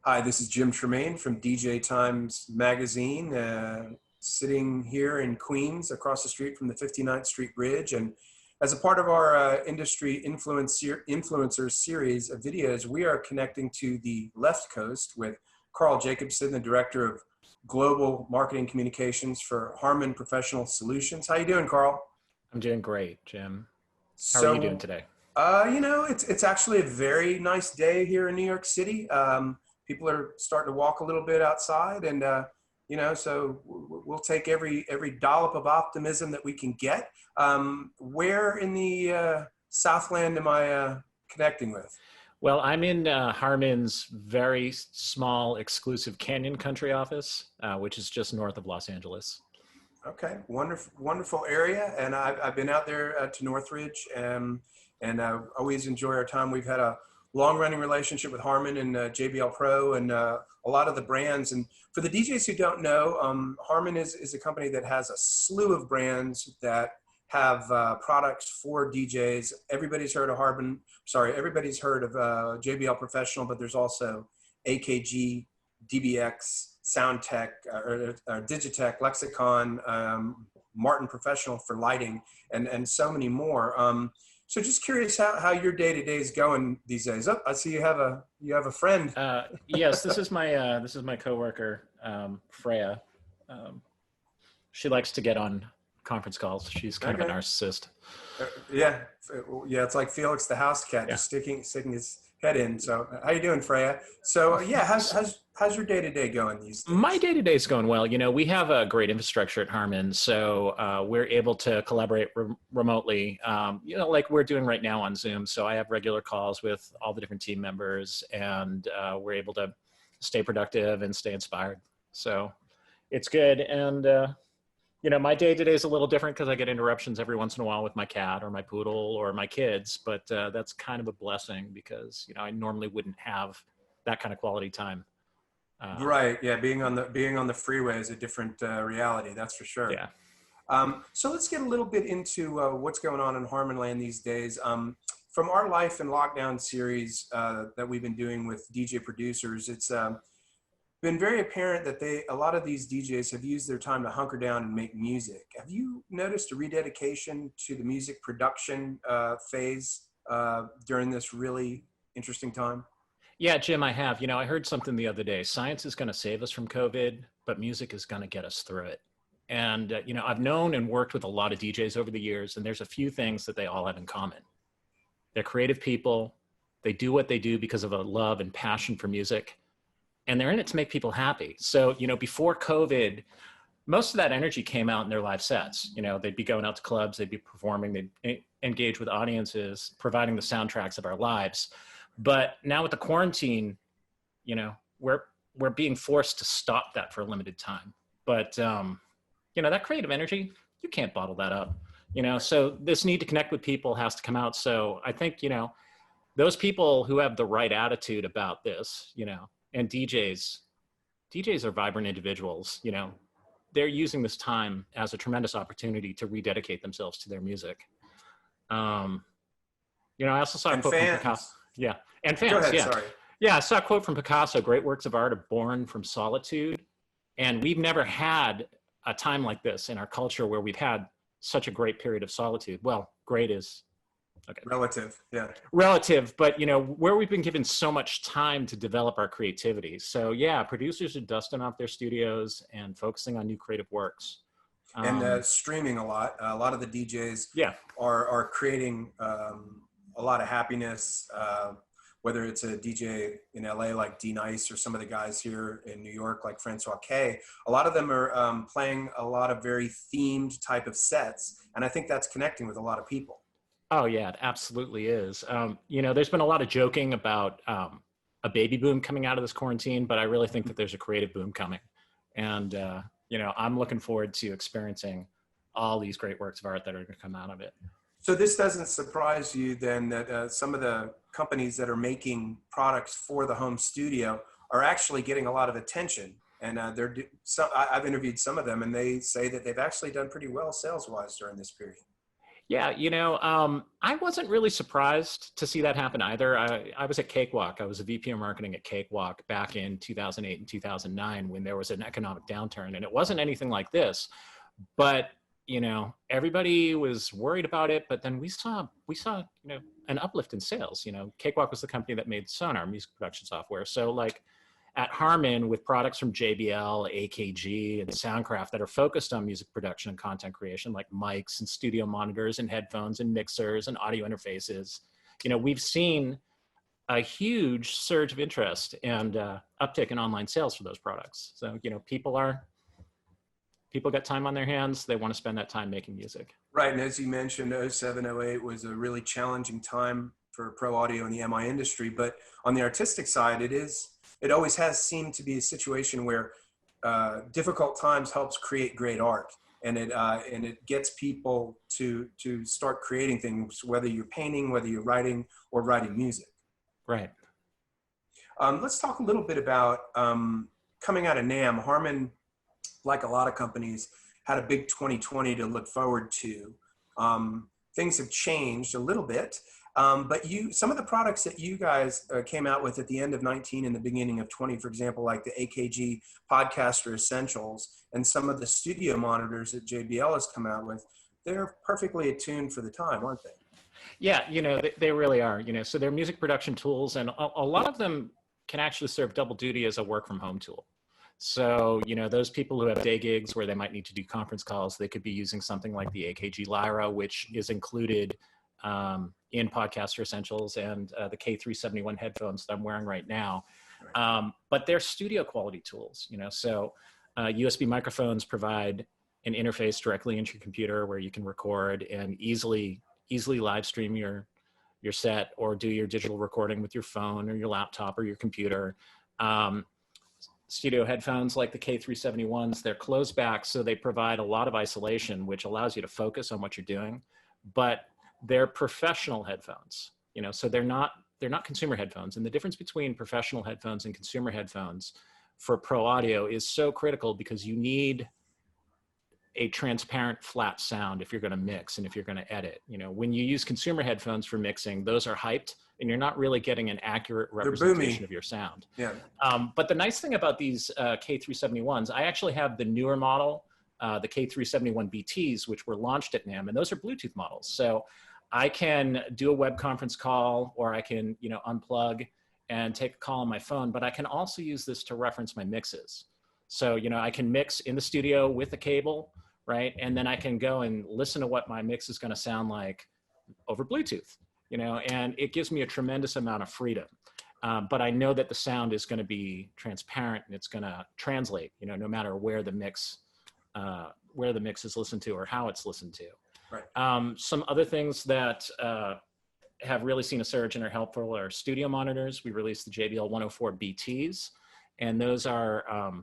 Hi, this is Jim Tremaine from DJ Times Magazine, sitting here in Queens across the street from the 59th Street Bridge. And as a part of our industry influencers series of videos, we are connecting to the left coast with Carl Jacobson, the Director of Global Marketing Communications for Harman Professional Solutions. How you doing, Carl? I'm doing great, Jim. How are you doing So, today? it's actually a very nice day here in New York City. People are starting to walk a little bit outside, and so we'll take every dollop of optimism that we can get. Where in the Southland am I connecting with? Well, I'm in Harman's very small, exclusive Canyon Country office, which is just north of Los Angeles. Okay, wonderful, wonderful area, and I've been out there to Northridge, and always enjoy our time. We've had a long-running relationship with Harman and JBL Pro, and a lot of the brands. And for the DJs who don't know, Harman is a company that has a slew of brands that have products for DJs. Everybody's heard of Harman. Sorry, everybody's heard of JBL Professional, but there's also AKG, DBX, Soundtech, or Digitech, Lexicon, Martin Professional for lighting, and so many more. So just curious how your day-to-day is going these days. Oh, I see you have a friend. Yes, this is my coworker, Freya. She likes to get on conference calls. She's kind of a Okay. narcissist. Yeah, yeah. It's like Felix the house cat, Yeah. just sticking his head in. So how you doing, Freya? So yeah, how's your day-to-day going these My days? day-to-day is going well. You know, we have a great infrastructure at Harman, so we're able to collaborate remotely, like we're doing right now on Zoom. So I have regular calls with all the different team members, and we're able to stay productive and stay inspired. So it's good. And, my day-to-day is a little different because I get interruptions every once in a while with my cat or my poodle or my kids, but that's kind of a blessing because, I normally wouldn't have that kind of quality time. Uh, Right. Yeah. Being on the freeway is a different reality. That's for sure. yeah. So let's get a little bit into what's going on in Harmon Land these days. From our Life in Lockdown series that we've been doing with DJ producers, it's been very apparent that a lot of these DJs have used their time to hunker down and make music. Have you noticed a rededication to the music production phase during this really interesting time? Yeah, Jim, I have. I heard something the other day. Science is going to save us from COVID, but music is going to get us through it. And, I've known and worked with a lot of DJs over the years, and there's a few things that they all have in common. They're creative people. They do what they do because of a love and passion for music, and they're in it to make people happy. So, before COVID, most of that energy came out in their live sets. They'd be going out to clubs, they'd be performing, they'd engage with audiences, providing the soundtracks of our lives. But now with the quarantine, you know, we're being forced to stop that for a limited time. But that creative energy, you can't bottle that up. So this need to connect with people has to come out. So I think, those people who have the right attitude about this, and DJs are vibrant individuals, they're using this time as a tremendous opportunity to rededicate themselves to their music. I also saw a And quote from Picasso. fans. Yeah. And Go fans. ahead. Yeah. Sorry. Yeah. I saw a quote from Picasso, great works of art are born from solitude. And we've never had a time like this in our culture where we've had such a great period of solitude. Well, great is okay, Relative. Yeah. relative, but where we've been given so much time to develop our creativity. So yeah, producers are dusting off their studios and focusing on new creative works. And Um, streaming a lot. A lot of the DJs yeah. are creating a lot of happiness. Whether it's a DJ in LA like D Nice or some of the guys here in New York like Francois K, a lot of them are playing a lot of very themed type of sets, and I think that's connecting with a lot of people. Oh yeah, it absolutely is. There's been a lot of joking about a baby boom coming out of this quarantine, but I really think that there's a creative boom coming. And, I'm looking forward to experiencing all these great works of art that are going to come out of it. So this doesn't surprise you then that some of the companies that are making products for the home studio are actually getting a lot of attention. And I've interviewed some of them, and they say that they've actually done pretty well sales-wise during this period. Yeah, I wasn't really surprised to see that happen either. I was at Cakewalk. I was a VP of marketing at Cakewalk back in 2008 and 2009 when there was an economic downturn, and it wasn't anything like this. But everybody was worried about it. But then we saw an uplift in sales. Cakewalk was the company that made Sonar music production software. So like at Harman with products from JBL, AKG, and Soundcraft that are focused on music production and content creation, like mics and studio monitors and headphones and mixers and audio interfaces. We've seen a huge surge of interest and uptick in online sales for those products. So, people got time on their hands. They want to spend that time making music. Right. And as you mentioned, 07, 08 was a really challenging time for pro audio in the MI industry. But on the artistic side, it always has seemed to be a situation where difficult times helps create great art, and it gets people to start creating things, whether you're painting, whether you're writing, or writing music. Right. Let's talk a little bit about coming out of NAMM. Harman, like a lot of companies, had a big 2020 to look forward to. Things have changed a little bit. But some of the products that you guys came out with at the end of 19 and the beginning of 20, for example, like the AKG Podcaster Essentials and some of the studio monitors that JBL has come out with, they're perfectly attuned for the time, aren't they? Yeah, they really are. So they're music production tools, and a lot of them can actually serve double duty as a work from home tool. So, those people who have day gigs where they might need to do conference calls, they could be using something like the AKG Lyra, which is included in Podcaster Essentials, and the K371 headphones that I'm wearing right now. Right. But they're studio quality tools, so USB microphones provide an interface directly into your computer where you can record and easily live stream your set or do your digital recording with your phone or your laptop or your computer. Studio headphones like the K371s, they're closed back, so they provide a lot of isolation, which allows you to focus on what you're doing. But they're professional headphones, so they're not consumer headphones. And the difference between professional headphones and consumer headphones for pro audio is so critical because you need a transparent flat sound if you're going to mix and if you're going to edit. When you use consumer headphones for mixing, those are hyped and you're not really getting an accurate representation of your sound. Yeah. But the nice thing about these K371s, I actually have the newer model, the K371 BTs, which were launched at NAMM, and those are Bluetooth models. So I can do a web conference call, or I can, unplug and take a call on my phone, but I can also use this to reference my mixes. So, I can mix in the studio with a cable, right? And then I can go and listen to what my mix is going to sound like over Bluetooth, and it gives me a tremendous amount of freedom. But I know that the sound is going to be transparent and it's going to translate, no matter where the mix is listened to or how it's listened to. Right. Some other things that have really seen a surge and are helpful are studio monitors. We released the JBL 104 BTs, and those are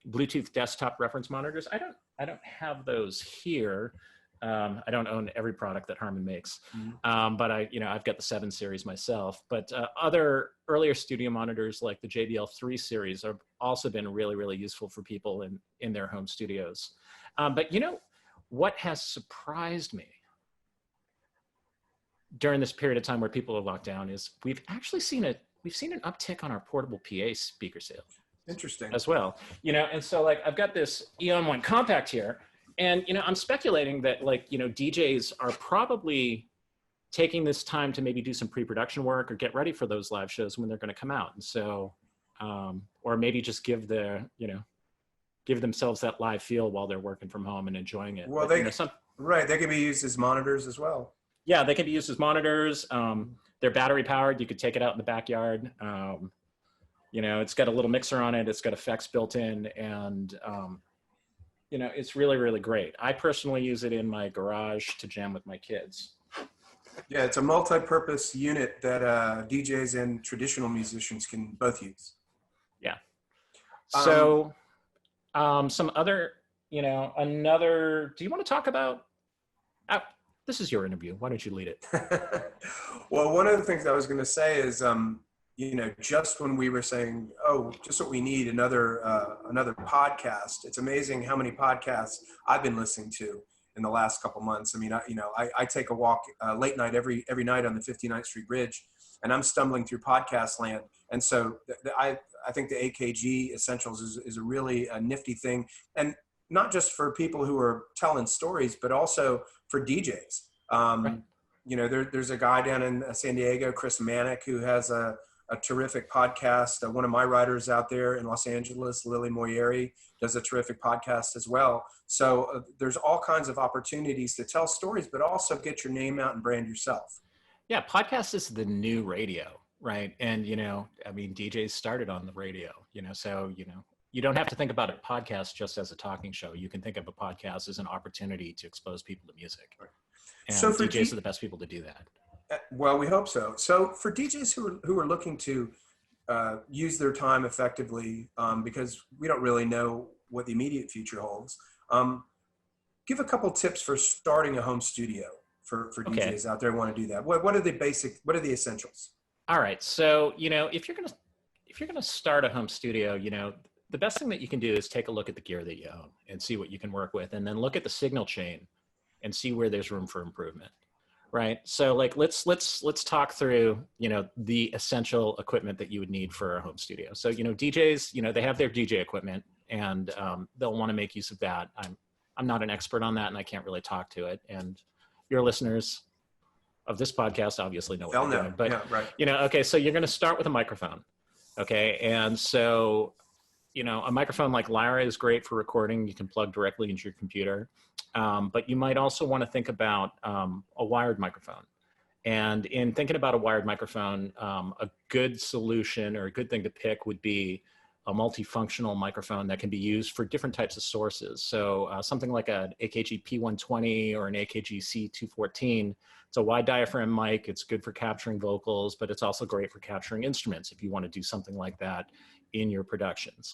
Bluetooth desktop reference monitors. I don't have those here. I don't own every product that Harman makes, but I've got the 7 series myself. But other earlier studio monitors like the JBL 3 series have also been really, really useful for people in their home studios. But what has surprised me during this period of time where people are locked down is we've seen an uptick on our portable PA speaker sales. Interesting. As well, and so like I've got this Eon 1 Compact here, and I'm speculating that DJs are probably taking this time to maybe do some pre-production work or get ready for those live shows when they're going to come out, and so or maybe just give themselves that live feel while they're working from home and enjoying it. Well, but, they can be used as monitors as well. Yeah, they can be used as monitors. They're battery powered. You could take it out in the backyard. It's got a little mixer on it. It's got effects built in, and it's really, really great. I personally use it in my garage to jam with my kids. Yeah, it's a multi-purpose unit that DJs and traditional musicians can both use. Yeah. So some other, do you want to talk about, this is your interview. Why don't you lead it? Well, one of the things I was going to say is, just when we were saying, just what we need, another podcast, it's amazing how many podcasts I've been listening to. in the last couple months. I mean, I take a walk late night every night on the 59th Street Bridge, and I'm stumbling through podcast land. And so I think the AKG Essentials is a really nifty thing, and not just for people who are telling stories, but also for DJs. Right. There's a guy down in San Diego, Chris Manick, who has a terrific podcast. One of my writers out there in Los Angeles, Lily Moyeri, does a terrific podcast as well. So there's all kinds of opportunities to tell stories, but also get your name out and brand yourself. Yeah, podcast is the new radio, right? And, I mean, DJs started on the radio, so, you don't have to think about a podcast just as a talking show. You can think of a podcast as an opportunity to expose people to music. Right. And so for DJs are the best people to do that. Well, we hope so. So for DJs who are looking to use their time effectively, because we don't really know what the immediate future holds, give a couple tips for starting a home studio for DJs out there who want to do that. What are the essentials? All right. So, if you're gonna start a home studio, the best thing that you can do is take a look at the gear that you own and see what you can work with, and then look at the signal chain and see where there's room for improvement. Right. So like, let's talk through, the essential equipment that you would need for a home studio. So, DJs, they have their DJ equipment, and they'll want to make use of that. I'm not an expert on that, and I can't really talk to it. And your listeners of this podcast obviously know what they're doing. But, yeah, right. Okay, so you're going to start with a microphone. Okay. And so, a microphone like Lyra is great for recording. You can plug directly into your computer. But you might also want to think about a wired microphone. And in thinking about a wired microphone, a good solution or a good thing to pick would be a multifunctional microphone that can be used for different types of sources. So something like an AKG P120 or an AKG C214. It's a wide diaphragm mic. It's good for capturing vocals, but it's also great for capturing instruments if you want to do something like that in your productions.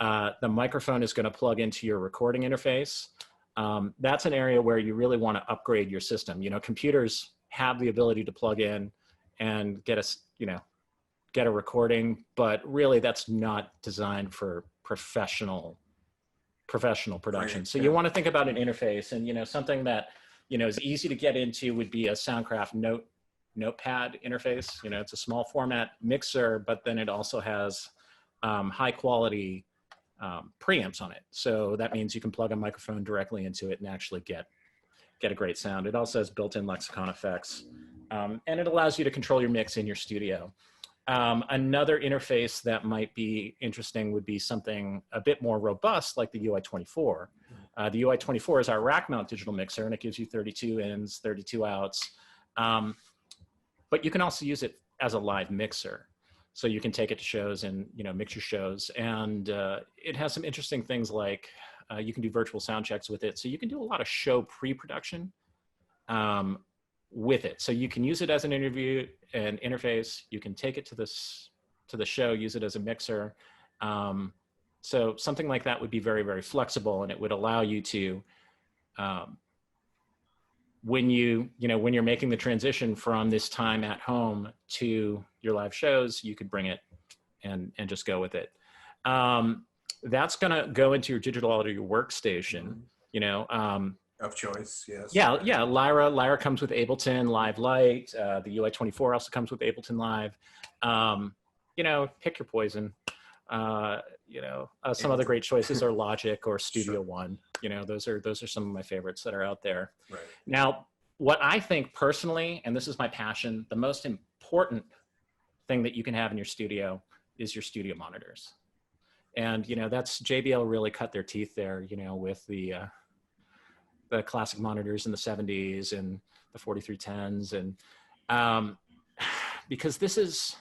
The microphone is going to plug into your recording interface. That's an area where you really want to upgrade your system. Computers have the ability to plug in and get a recording, but really that's not designed for professional production. So you want to think about an interface, and something that is easy to get into would be a Soundcraft notepad interface. It's a small format mixer, but then it also has high quality preamps on it. So that means you can plug a microphone directly into it and actually get a great sound. It also has built-in lexicon effects, and it allows you to control your mix in your studio. Another interface that might be interesting would be something a bit more robust, like the UI-24. The UI-24 is our rack mount digital mixer, and it gives you 32 ins, 32 outs. But you can also use it as a live mixer. So you can take it to shows and, mix your shows. And it has some interesting things like you can do virtual sound checks with it. So you can do a lot of show pre-production with it. So you can use it as an interface. You can take it to the show, use it as a mixer. So something like that would be very, very flexible, and it would allow you to, when you're making the transition from this time at home to your live shows, you could bring it and just go with it. That's going to go into your digital audio workstation, of choice. Yes. Yeah. Lyra comes with Ableton Live Lite. The UI-24 also comes with Ableton Live. Pick your poison. Some other great choices are Logic or Studio One. Those are some of my favorites that are out there. Right. Now, what I think personally, and this is my passion, the most important thing that you can have in your studio is your studio monitors. And, that's JBL really cut their teeth there, with the classic monitors in the 70s and the 4310s. And because this is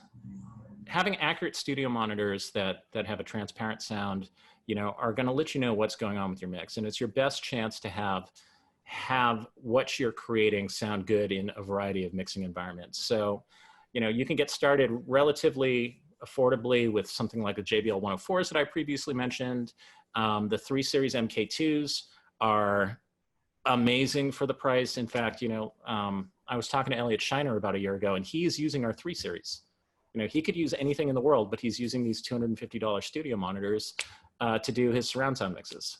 having accurate studio monitors that have a transparent sound, are going to let you know what's going on with your mix. And it's your best chance to have what you're creating sound good in a variety of mixing environments. So, you can get started relatively affordably with something like the JBL 104s that I previously mentioned. The 3 Series MK2s are amazing for the price. In fact, I was talking to Elliot Shiner about a year ago, and he's using our 3 Series. He could use anything in the world, but he's using these $250 studio monitors to do his surround sound mixes.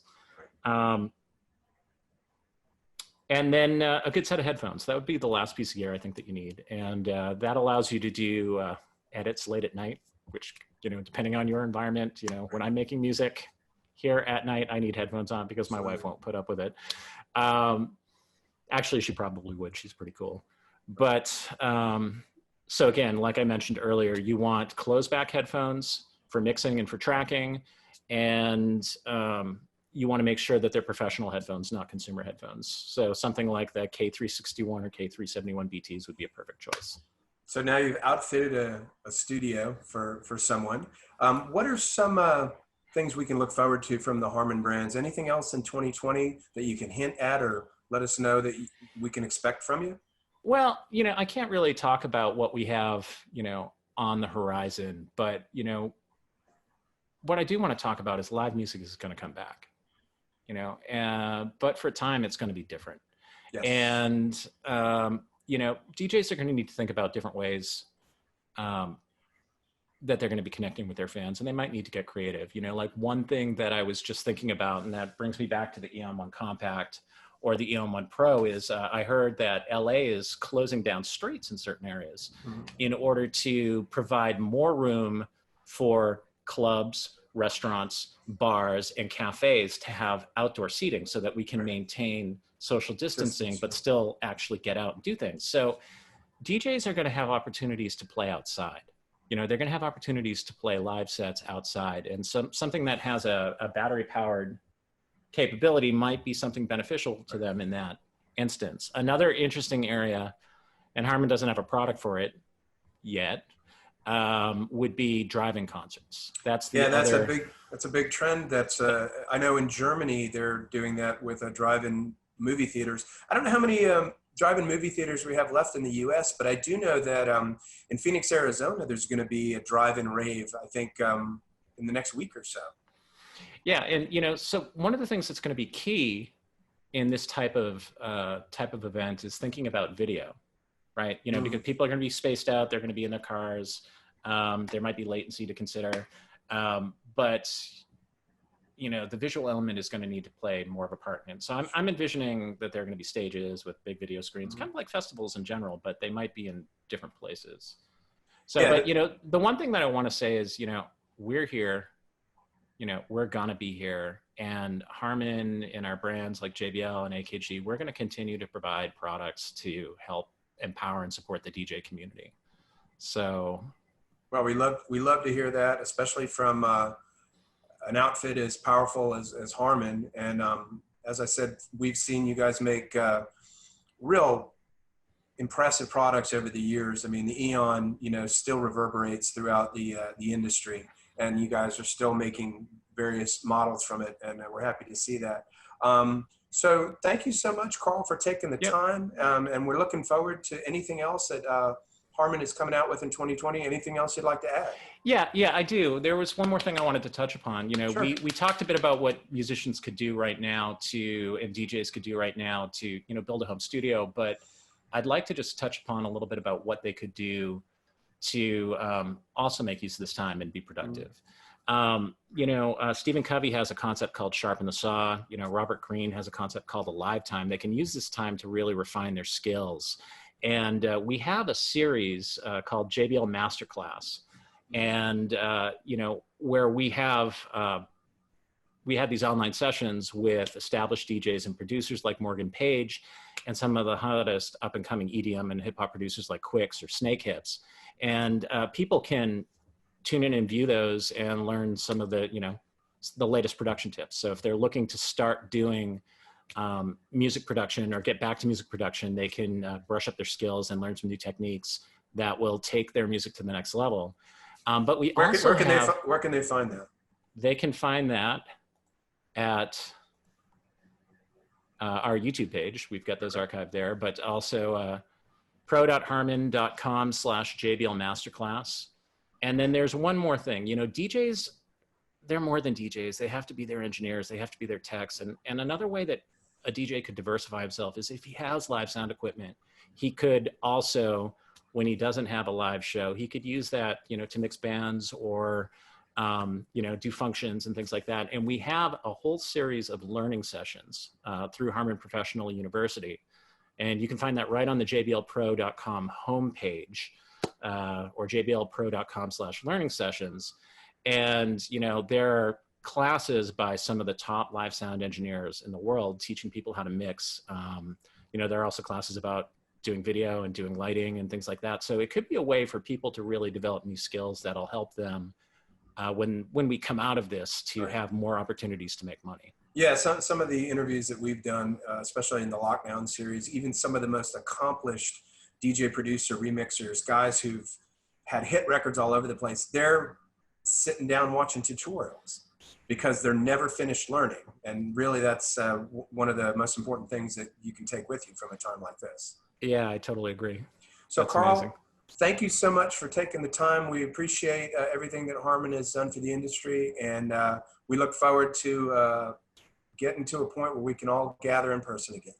And then a good set of headphones. That would be the last piece of gear I think that you need. And that allows you to do edits late at night, which, depending on your environment, when I'm making music here at night, I need headphones on because my wife won't put up with it. Actually, she probably would. She's pretty cool. But so again, like I mentioned earlier, you want closed back headphones for mixing and for tracking. And you want to make sure that they're professional headphones, not consumer headphones. So something like the K361 or K371 BTs would be a perfect choice. So now you've outfitted a studio for someone. What are some things we can look forward to from the Harman Brands? Anything else in 2020 that you can hint at or let us know that we can expect from you? Well, I can't really talk about what we have, on the horizon, but, what I do want to talk about is live music is going to come back, but for a time it's going to be different. Yes. And, DJs are going to need to think about different ways that they're going to be connecting with their fans, and they might need to get creative. Like one thing that I was just thinking about, and that brings me back to the Eon 1 Compact or the Eon 1 Pro, is I heard that LA is closing down streets in certain areas in order to provide more room for clubs, restaurants, bars, and cafes to have outdoor seating so that we can maintain social distancing, but still actually get out and do things. So DJs are going to have opportunities to play outside. They're going to have opportunities to play live sets outside, and something that has a battery-powered capability might be something beneficial to them in that instance. Another interesting area, and Harman doesn't have a product for it yet, would be drive-in concerts. That's a big trend. That's I know in Germany they're doing that with drive-in movie theaters. I don't know how many drive-in movie theaters we have left in the U.S., but I do know that in Phoenix, Arizona, there's going to be a drive-in rave, I think, in the next week or so. Yeah, and so one of the things that's going to be key in this type of event is thinking about video, right? Because people are going to be spaced out, they're going to be in their cars, there might be latency to consider, but the visual element is going to need to play more of a part in it. So I'm envisioning that there are going to be stages with big video screens, kind of like festivals in general, but they might be in different places. So, yeah. But the one thing that I want to say is, we're here. We're going to be here, and Harman and our brands like JBL and AKG, we're going to continue to provide products to help empower and support the DJ community. So, well, we love to hear that, especially from an outfit as powerful as Harman. And as I said, we've seen you guys make real impressive products over the years. I mean, the Eon, still reverberates throughout the industry. And you guys are still making various models from it, and we're happy to see that. So thank you so much, Carl, for taking the time, and we're looking forward to anything else that Harman is coming out with in 2020. Anything else you'd like to add? Yeah, I do. There was one more thing I wanted to touch upon. Sure. We talked a bit about what musicians could do right now and DJs could do right now to, build a home studio, but I'd like to just touch upon a little bit about what they could do to also make use of this time and be productive. Stephen Covey has a concept called sharpen the saw. Robert Greene has a concept called alive time. They can use this time to really refine their skills. And we have a series called JBL Masterclass. And, where we have these online sessions with established DJs and producers like Morgan Page and some of the hottest up and coming EDM and hip hop producers like Quicks or Snake Hips. And people can tune in and view those and learn some of the latest production tips. So if they're looking to start doing music production or get back to music production, they can brush up their skills and learn some new techniques that will take their music to the next level. But we where can they find that? They can find that at our YouTube page. We've got those archived there, but also pro.harman.com/JBL Masterclass. And then there's one more thing, DJs, they're more than DJs. They have to be their engineers. They have to be their techs. And another way that a DJ could diversify himself is if he has live sound equipment, he could also, when he doesn't have a live show, he could use that, to mix bands or you know, do functions and things like that. And we have a whole series of learning sessions through Harman Professional University. And you can find that right on the jblpro.com homepage or jblpro.com/learning sessions. And, you know, there are classes by some of the top live sound engineers in the world teaching people how to mix. You know, there are also classes about doing video and doing lighting and things like that. So it could be a way for people to really develop new skills that'll help them when we come out of this to have more opportunities to make money. Yeah, some of the interviews that we've done, especially in the Lockdown series, even some of the most accomplished DJ producer remixers, guys who've had hit records all over the place, they're sitting down watching tutorials because they're never finished learning. And really that's one of the most important things that you can take with you from a time like this. Yeah, I totally agree. So That's Carl, amazing. Thank you so much for taking the time. We appreciate everything that Harman has done for the industry. And we look forward to getting to a point where we can all gather in person again.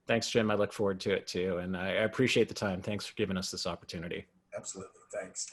Thanks, Jim. I look forward to it too. And I appreciate the time. Thanks for giving us this opportunity. Absolutely. Thanks.